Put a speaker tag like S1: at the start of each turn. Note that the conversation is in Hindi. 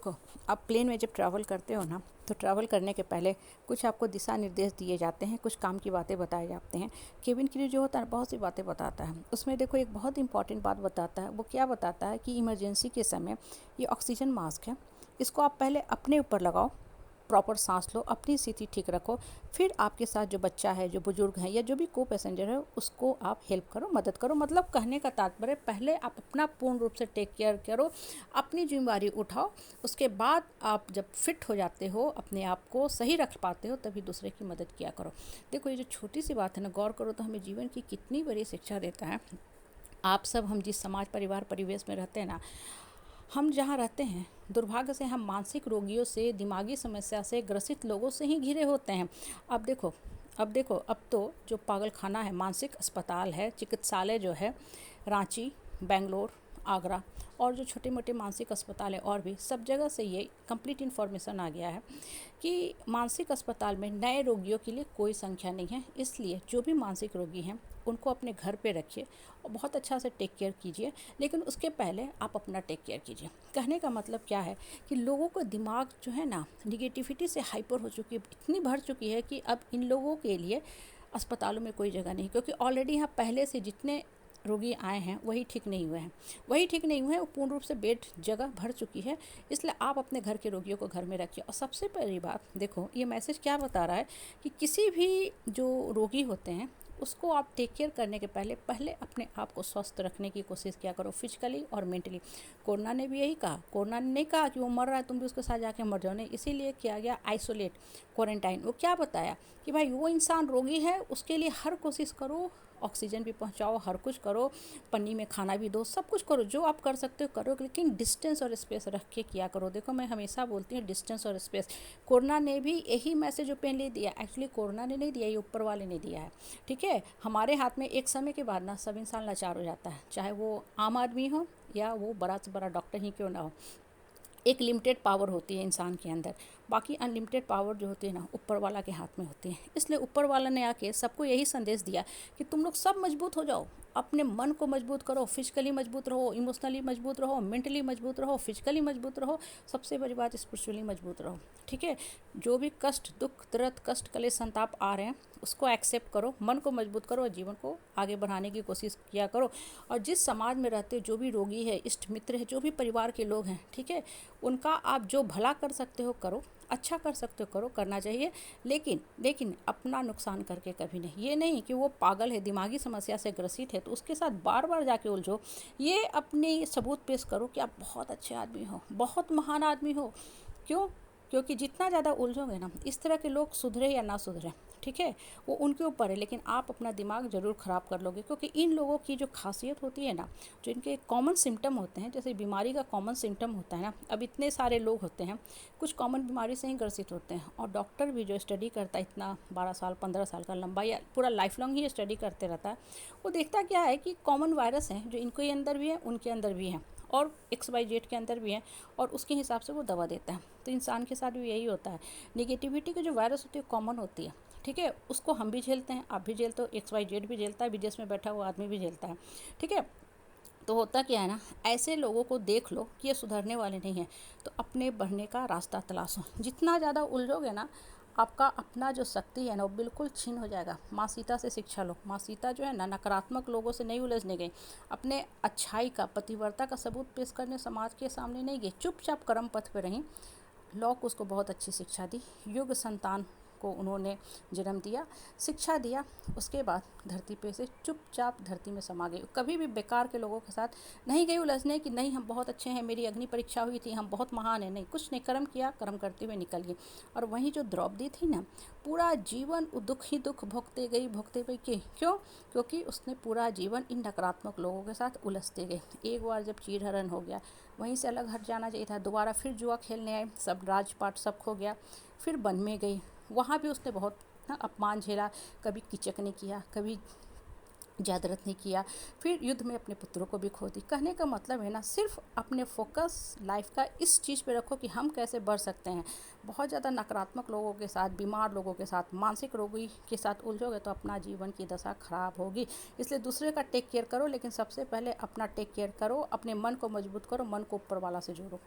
S1: देखो, आप प्लेन में जब ट्रैवल करते हो ना, तो ट्रैवल करने के पहले कुछ आपको दिशा निर्देश दिए जाते हैं, कुछ काम की बातें बताए जाते हैं। केबिन क्रू जो होता है बहुत सी बातें बताता है। उसमें देखो एक बहुत इंपॉर्टेंट बात बताता है। वो क्या बताता है कि इमरजेंसी के समय ये ऑक्सीजन मास्क है, इसको आप पहले अपने ऊपर लगाओ, प्रॉपर सांस लो, अपनी स्थिति ठीक रखो, फिर आपके साथ जो बच्चा है, जो बुजुर्ग है या जो भी को पैसेंजर है उसको आप हेल्प करो, मदद करो। मतलब कहने का तात्पर्य पहले आप अपना पूर्ण रूप से टेक केयर करो, अपनी जिम्मेदारी उठाओ। उसके बाद आप जब फिट हो जाते हो, अपने आप को सही रख पाते हो, तभी दूसरे की मदद किया करो। देखो ये जो छोटी सी बात है ना, गौर करो तो हमें जीवन की कितनी बड़ी शिक्षा देता है। आप सब, हम जिस समाज परिवार परिवेश में रहते हैं ना, हम जहाँ रहते हैं, दुर्भाग्य से हम मानसिक रोगियों से, दिमागी समस्या से ग्रसित लोगों से ही घिरे होते हैं। अब देखो अब तो जो पागल खाना है, मानसिक अस्पताल है, चिकित्सालय जो है, रांची, बेंगलोर, आगरा और जो छोटे मोटे मानसिक अस्पताल है और भी सब जगह से ये कंप्लीट इन्फॉर्मेशन आ गया है कि मानसिक अस्पताल में नए रोगियों के लिए कोई संख्या नहीं है। इसलिए जो भी मानसिक रोगी हैं उनको अपने घर पे रखिए और बहुत अच्छा से टेक केयर कीजिए, लेकिन उसके पहले आप अपना टेक केयर कीजिए। कहने का मतलब क्या है कि लोगों का दिमाग जो है ना, निगेटिविटी से हाइपर हो चुकी है, इतनी भर चुकी है कि अब इन लोगों के लिए अस्पतालों में कोई जगह नहीं, क्योंकि ऑलरेडी यहाँ पहले से जितने रोगी आए हैं वही ठीक नहीं हुए हैं, वो पूर्ण रूप से बेड जगह भर चुकी है। इसलिए आप अपने घर के रोगियों को घर में रखिए। और सबसे पहली बात देखो, ये मैसेज क्या बता रहा है कि किसी भी जो रोगी होते हैं उसको आप टेक केयर करने के पहले अपने आप को स्वस्थ रखने की कोशिश किया करो, फिजिकली और मेंटली। कोरोना ने भी यही कहा, कोरोना ने नहीं कहा कि वो मर रहा है तुम भी उसके साथ जाके मर जाओ, नहीं, इसीलिए किया गया आइसोलेट, क्वारंटाइन। वो क्या बताया कि भाई वो इंसान रोगी है, उसके लिए हर कोशिश करो, ऑक्सीजन भी पहुंचाओ, हर कुछ करो, पन्नी में खाना भी दो, सब कुछ करो, जो आप कर सकते हो करो, लेकिन डिस्टेंस और स्पेस रख के किया करो। देखो मैं हमेशा बोलती हूँ डिस्टेंस और स्पेस। कोरोना ने भी यही मैसेज ओपनली दिया। एक्चुअली कोरोना ने नहीं दिया, ये ऊपर वाले ने दिया है। ठीक है, हमारे हाथ में एक समय के बाद ना सब इंसान लाचार हो जाता है, चाहे वो आम आदमी हो या वो बड़ा से बड़ा डॉक्टर ही क्यों ना हो। एक लिमिटेड पावर होती है इंसान के अंदर, बाकी अनलिमिटेड पावर जो होती है ना, ऊपर वाला के हाथ में होती है। इसलिए ऊपर वाला ने आके सबको यही संदेश दिया कि तुम लोग सब मजबूत हो जाओ, अपने मन को मजबूत करो, फिजिकली मजबूत रहो, इमोशनली मजबूत रहो, मेंटली मजबूत रहो, फिजिकली मजबूत रहो, सबसे बड़ी बात स्पिरिचुअली मजबूत रहो। ठीक है, जो भी कष्ट, दुख, दर्द, कष्ट, कलेश, संताप आ रहे हैं उसको एक्सेप्ट करो, मन को मजबूत करो और जीवन को आगे बढ़ाने की कोशिश किया करो। और जिस समाज में रहते हो, जो भी रोगी है, इष्ट मित्र है, जो भी परिवार के लोग हैं, ठीक है, उनका आप जो भला कर सकते हो करो, अच्छा कर सकते हो करो, करना चाहिए। लेकिन अपना नुकसान करके कभी नहीं। ये नहीं कि वो पागल है, दिमागी समस्या से ग्रसित है तो उसके साथ बार बार जाके उलझो। ये अपने सबूत पेश करो कि आप बहुत अच्छे आदमी हो, बहुत महान आदमी हो। क्यों? क्योंकि जितना ज़्यादा उलझोगे ना, इस तरह के लोग सुधरे या ना सुधरे, ठीक है, वो उनके ऊपर है, लेकिन आप अपना दिमाग ज़रूर ख़राब कर लोगे। क्योंकि इन लोगों की जो खासियत होती है ना, जो इनके कॉमन सिम्टम होते हैं, जैसे बीमारी का कॉमन सिम्टम होता है ना, अब इतने सारे लोग होते हैं, कुछ कॉमन बीमारी से ही ग्रसित होते हैं। और डॉक्टर भी जो स्टडी करता है इतना 12 साल 15 साल का लंबा या पूरा लाइफ लॉन्ग ही स्टडी करते रहता है, वो देखता क्या है कि कॉमन वायरस हैं जो इनके अंदर भी है, उनके अंदर भी हैं, और XYZ के अंदर भी हैं, और उसके हिसाब से वो दवा देता है। तो इंसान के साथ भी यही होता है। निगेटिविटी की जो वायरस होती है कॉमन होती है, ठीक है, उसको हम भी झेलते हैं, आप भी झेलते हो, XYZ भी झेलता है, विदेश में बैठा हुआ आदमी भी झेलता है। ठीक है, तो होता क्या है ना, ऐसे लोगों को देख लो कि ये सुधरने वाले नहीं हैं, तो अपने बढ़ने का रास्ता तलाशो। जितना ज़्यादा उलझोगे ना, आपका अपना जो शक्ति है ना वो बिल्कुल छीन हो जाएगा। माँ सीता से शिक्षा लो। माँ सीता जो है ना, नकारात्मक लोगों से नहीं उलझने गई, अपने अच्छाई का, पतिव्रता का सबूत पेश करने समाज के सामने नहीं गई, चुपचाप कर्म पथ पे रहीं। लॉ को उसको बहुत अच्छी शिक्षा दी, युग संतान को उन्होंने जन्म दिया, शिक्षा दिया, उसके बाद धरती पे से चुपचाप धरती में समा गई। कभी भी बेकार के लोगों के साथ नहीं गई उलझने कि नहीं हम बहुत अच्छे हैं, मेरी अग्नि परीक्षा हुई थी, हम बहुत महान हैं, नहीं, कुछ नहीं, कर्म किया, कर्म करते हुए निकल गई। और वहीं जो द्रौपदी थी ना, पूरा जीवन दुख ही दुख भोगते गई क्यों? क्योंकि उसने पूरा जीवन इन नकारात्मक लोगों के साथ उलझते गए। एक बार जब चीरहरण हो गया, वहीं से अलग हट जाना चाहिए था, दोबारा फिर जुआ खेलने आए, सब राजपाट सब खो गया, फिर वन में गई, वहाँ भी उसने बहुत अपमान झेला, कभी किचक नहीं किया, कभी जादरत नहीं किया, फिर युद्ध में अपने पुत्रों को भी खो दी। कहने का मतलब है ना, सिर्फ अपने फोकस लाइफ का इस चीज़ पे रखो कि हम कैसे बढ़ सकते हैं। बहुत ज़्यादा नकारात्मक लोगों के साथ, बीमार लोगों के साथ, मानसिक रोगी के साथ उलझोगे तो अपना जीवन की दशा खराब होगी। इसलिए दूसरे का टेक केयर करो, लेकिन सबसे पहले अपना टेक केयर करो, अपने मन को मजबूत करो, मन को ऊपर वाला से जोड़ो।